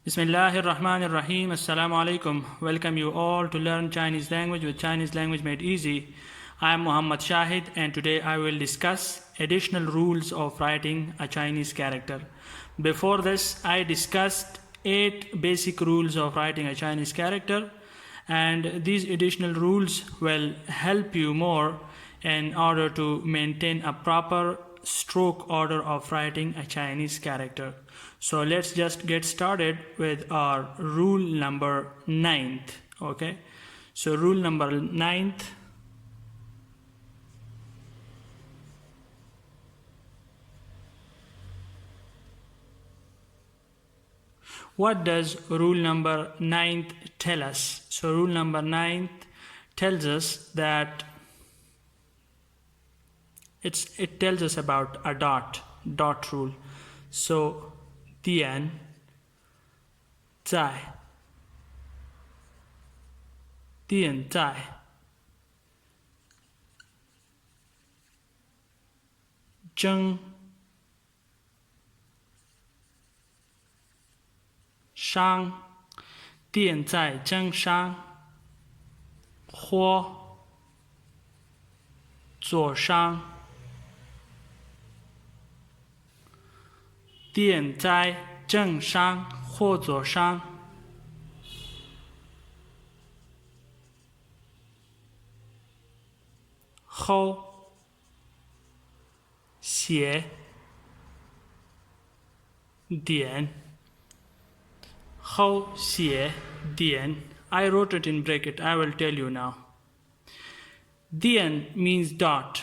Bismillahirrahmanirrahim. Assalamu alaikum. Welcome you all to learn Chinese language with Chinese language made easy. I am Muhammad Shahid and today I will discuss additional rules of writing a Chinese character. Before this, I discussed 8 basic rules of writing a Chinese character, and these additional rules will help you more in order to maintain a proper stroke order of writing a Chinese character. So let's just get started with our rule number 9th. Okay, so rule number 9th. What does rule number 9th tell us? So rule number 9th tells us that it tells us about a dot rule. So 点在征商，店在征商，或做商，店在征商或做商，后写点。后写点 I wrote it in bracket. I will tell you now. 点 means dot.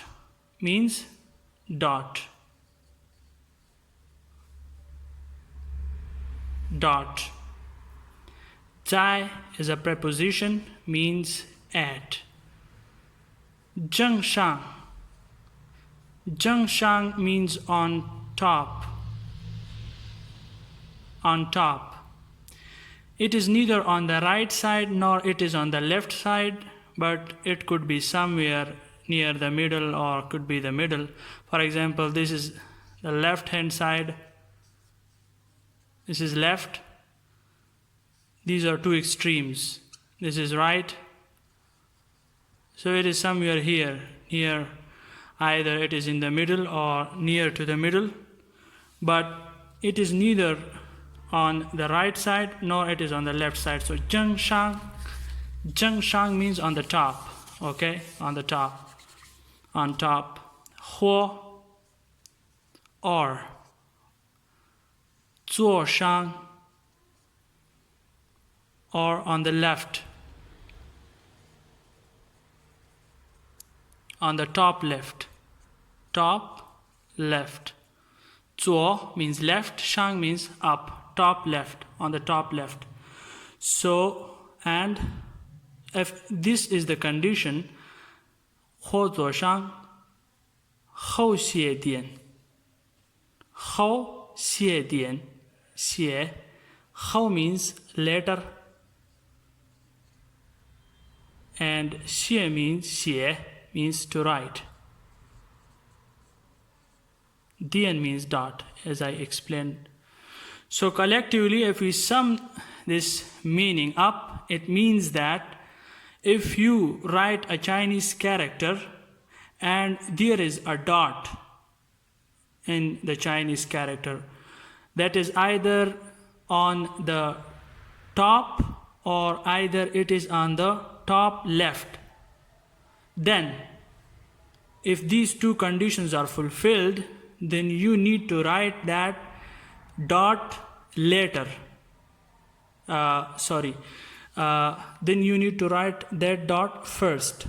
Means dot. Dot. 在 is a preposition, means at. 正上 means on top. On top. It is neither on the right side nor it is on the left side, but it could be somewhere near the middle or could be the middle. For example, this is the left hand side. This is left. These are two extremes. This is right. So it is somewhere here, near, either it is in the middle or near to the middle, but it is neither on the right side nor it is on the left side. So 正上 means on the top. Okay, on the top. On top. 或 or 坐上 or on the left. On the top left. Top left. 坐 means left, 上 means up. Top left, on the top left. So, and if this is the condition, 或坐上后写点，后写点，写后 means letter, and 写 means to write. 点 means dot, as I explained. So collectively, if we sum this meaning up, it means that if you write a Chinese character and there is a dot in the Chinese character, that is either on the top or either it is on the top left, then if these two conditions are fulfilled, then you need to write that dot later. Then you need to write that dot first.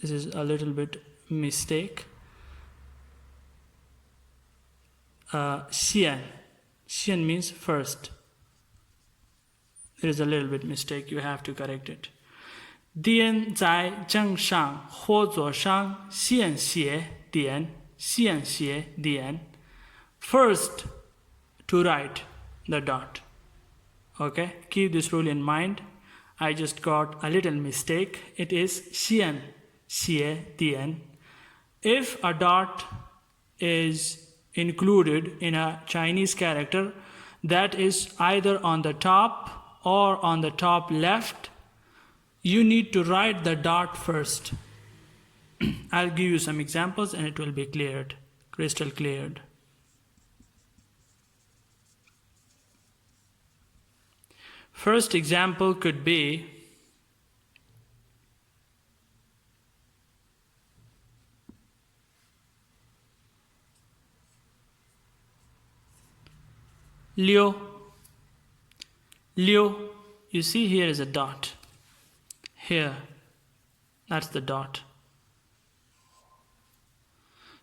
This is a little bit mistake. 先 means first. There is a little bit mistake. You have to correct it. 点在正上或左上先写点 First to write the dot. Okay, keep this rule in mind. I just got a little mistake. It is 先写点. If a dot is included in a Chinese character, that is either on the top or on the top left, you need to write the dot first. I'll give you some examples and it will be cleared, crystal cleared. First example could be Liu. Liu, you see here is a dot. Here, that's the dot.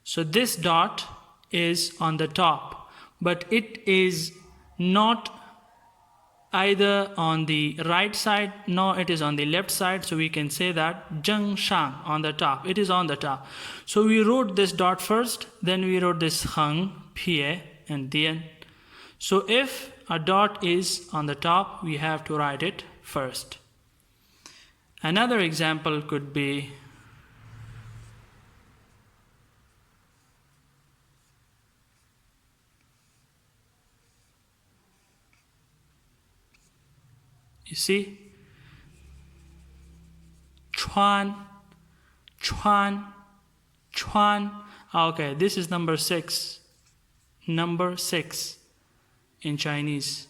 So this dot is on the top, but it is not either on the right side nor it is on the left side, so we can say that Zheng Shang on the top. It is on the top. So we wrote this dot first, then we wrote this Heng, Pie, and Dian. So if a dot is on the top, we have to write it first. Another example could be you see, Chuan, Chuan, Chuan. Okay, this is number 6. Number 6 in Chinese.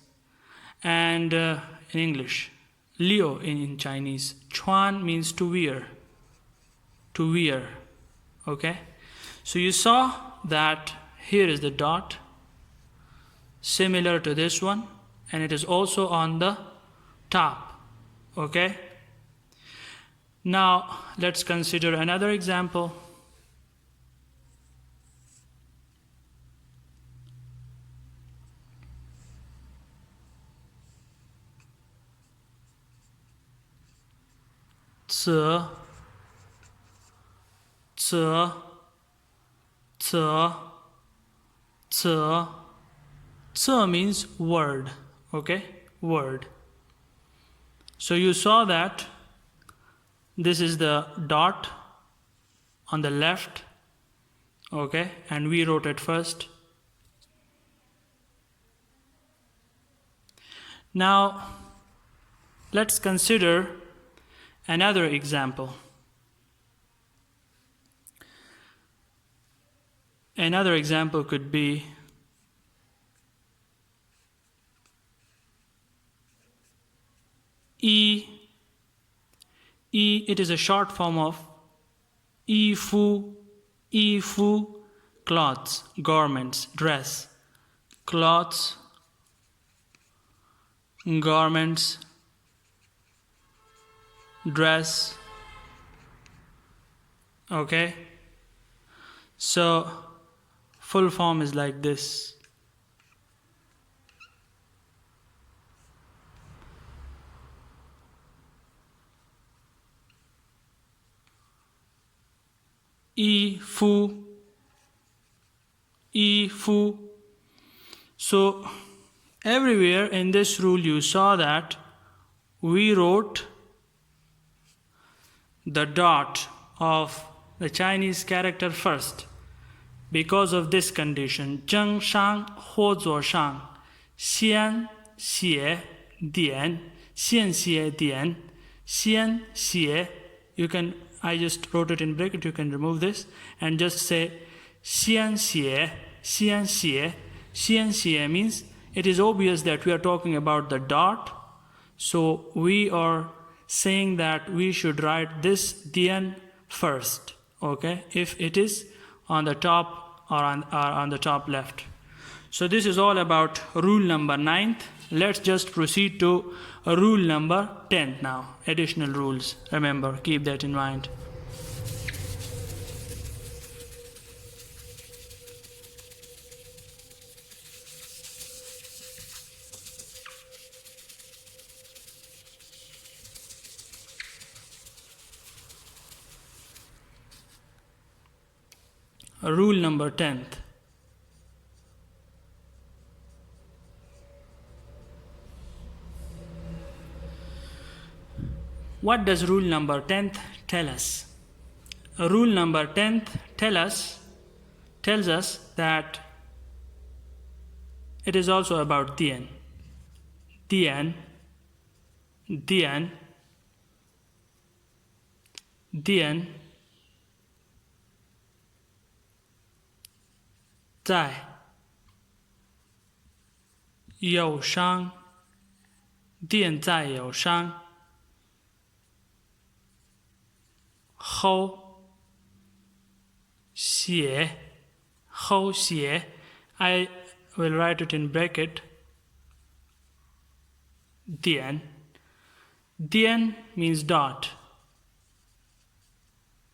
And in English, Liu in Chinese. Chuan means to wear. To wear. Okay? So you saw that here is the dot, similar to this one, and it is also on the top. Okay? Now let's consider another example. Ce, ce, ce, ce. Ce means word. Okay? Word. So you saw that this is the dot on the left, okay, and we wrote it first. Now let's consider another example. Another example could be E. E, it is a short form of Yifu, Yifu, clothes, garments, dress, clothes, garments, dress. Okay, so full form is like this. Yifu, Yifu. So everywhere in this rule you saw that we wrote the dot of the Chinese character first because of this condition. Zheng Shang Huo Zuo Shang, Xian Xie Dian, Xian Xie Dian, Xian Xie. You can, I just wrote it in bracket, you can remove this and just say Xian Xie, Xian Xie. Xian Xie means it is obvious that we are talking about the dot, so we are saying that we should write this Dian first, okay, if it is on the top or on the top left. So this is all about rule number 9. Let's just proceed to rule number 10 now. Additional rules. Remember, keep that in mind. Rule number 10th. What does rule number 10th tell us? Rule number 10th tells us that It is also about Dian. Dian, Dian, Dian, 在有伤，店在有伤，后写后写 I will write it in bracket. Dian. Dian means dot.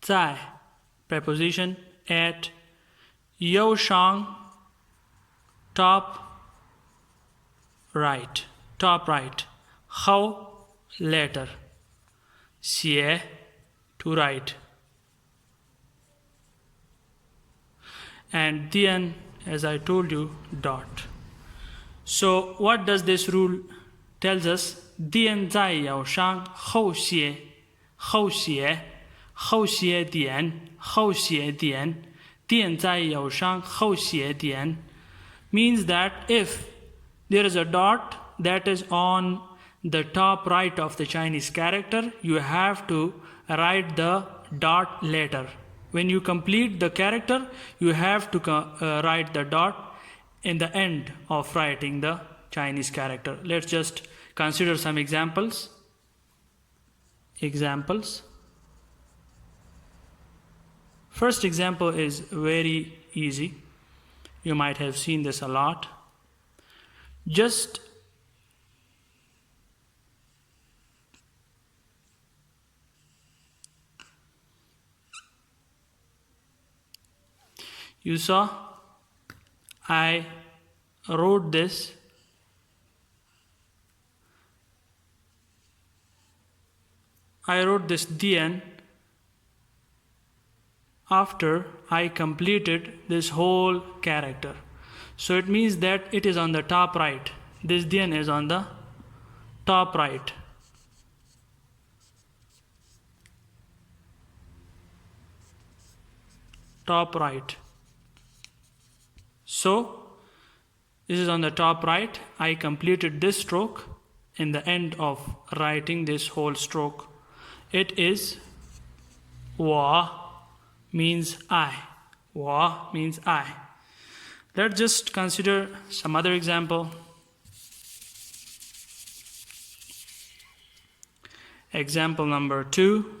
在 preposition at 右上 top right, top right. 后 later. 写 to write. And Dian, as I told you, dot. So what does this rule tells us? Dian 在有上后写后写后写点后写点店在有上后写点 means that if there is a dot that is on the top right of the Chinese character, you have to write the dot later. When you complete the character, you have to write the dot in the end of writing the Chinese character. Let's just consider some examples. First example is very easy. You might have seen this a lot. Just you saw I wrote this Dian after I completed this whole character. So it means that it is on the top right. This Dian is on the top right. Top right. So this is on the top right. I completed this stroke in the end of writing this whole stroke. It is 我 means I. 我 means I. Let's just consider some other example. Example number 2.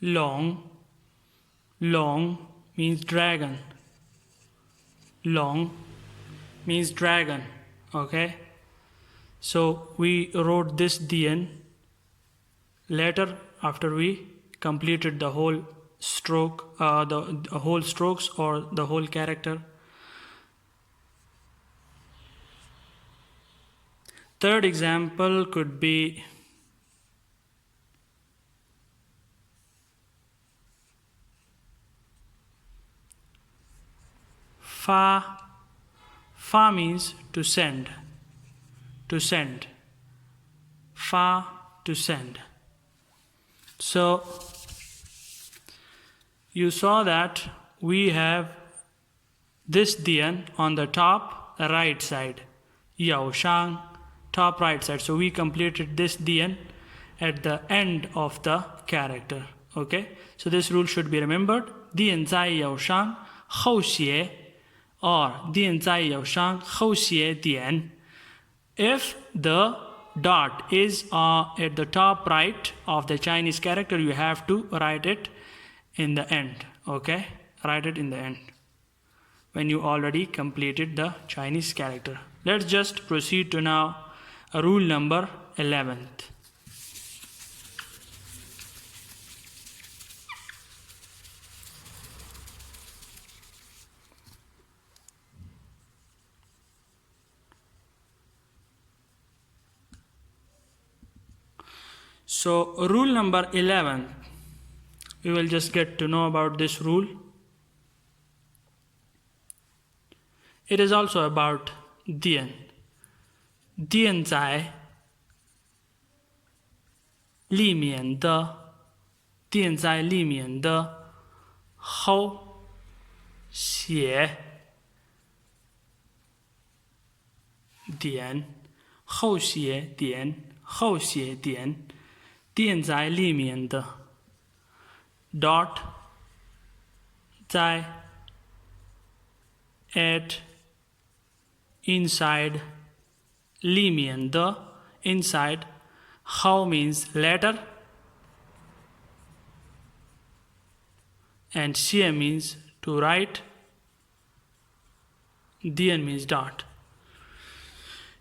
Long means dragon. Long means dragon. Okay. So we wrote this Dian later after we completed the whole stroke, the whole strokes or the whole character. Third example could be Fa. Fa means to send. To send. Fa, to send. So you saw that we have this Dian on the top right side. Yao Shang, top right side. So we completed this Dian at the end of the character. Okay. So this rule should be remembered. Dian zai Yao Shang, hou xie, or Dian zai Yao Shang, hou xie Dian. If the dot is at the top right of the Chinese character, you have to write it in the end. Okay, write it in the end when you already completed the Chinese character. Let's just proceed to now rule number 11. So rule number 11, we will just get to know about this rule. It is also about Dian. 垫在里面的垫在里面的后写点后写点后写点垫在里面的 dot 在 at inside 里面的 inside how means letter and 写 means to write dian means dot.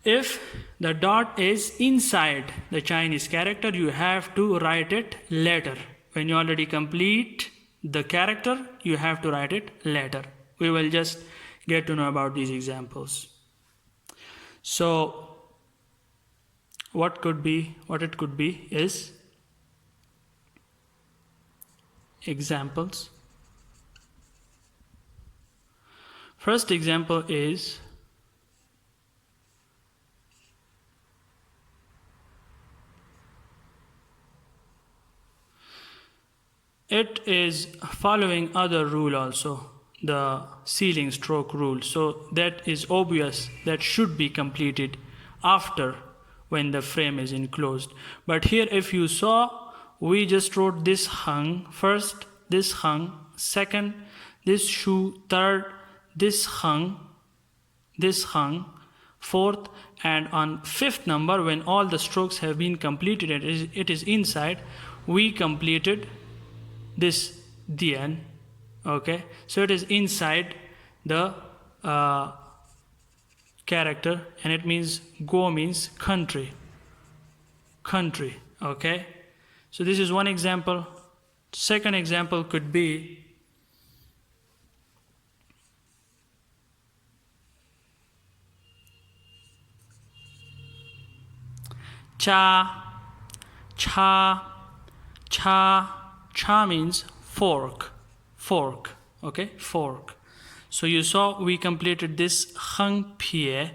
If the dot is inside the Chinese character, you have to write it later. When you already complete the character, you have to write it later. We will just get to know about these examples. So, what it could be is examples. First example is it is following other rule also, the sealing stroke rule. So that is obvious, that should be completed after when the frame is enclosed. But here if you saw, we just wrote this hung first, this hung second, this shoe third, this hung fourth, and on fifth number, when all the strokes have been completed and it is inside, we completed this dian. Okay, so it is inside the character, and it means go means country. Okay, so this is one example. Second example could be cha. Cha means fork. Okay, fork. So you saw we completed this hung pie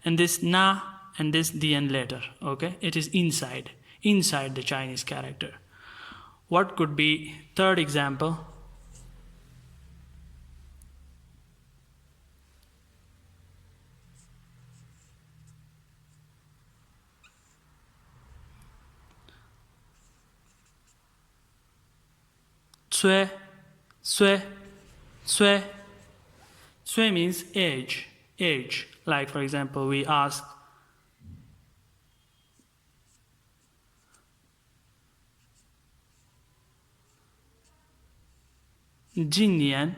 and this na and this dian letter. Okay, it is inside the Chinese character. What could be third example? Sui means age. Like for example, we ask今年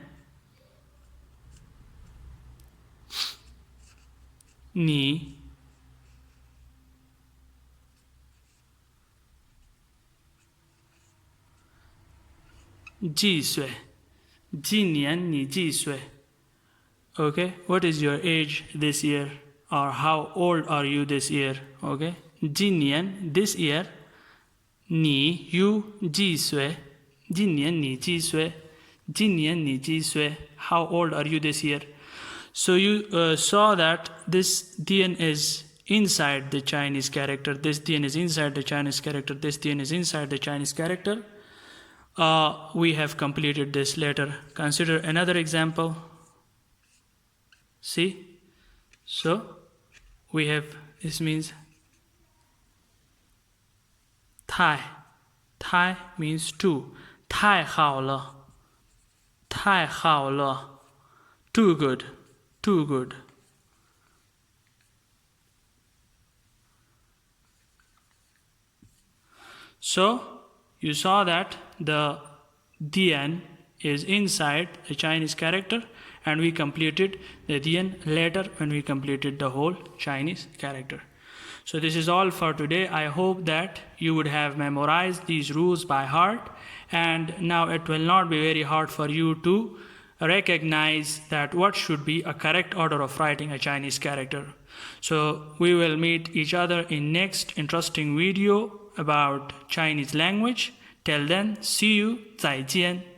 你几岁？今年你几岁？ Okay, what is your age this year, or how old are you this year? Okay, 今年 this year, 你 you 几岁？今年你几岁？今年你几岁？ How old are you this year? So you saw that this dian is inside the Chinese character, this dian is inside the Chinese character, this dian is inside the Chinese character. We have completed this letter. Consider another example. See? So, we have, this means Thai. Thai means two. 太好了. 太好了. Too good. So, you saw that the dian is inside the Chinese character, and we completed the dian later when we completed the whole Chinese character. So this is all for today. I hope that you would have memorized these rules by heart, and now it will not be very hard for you to recognize that what should be a correct order of writing a Chinese character. So we will meet each other in next interesting video about Chinese language. Till then, see you, 再见.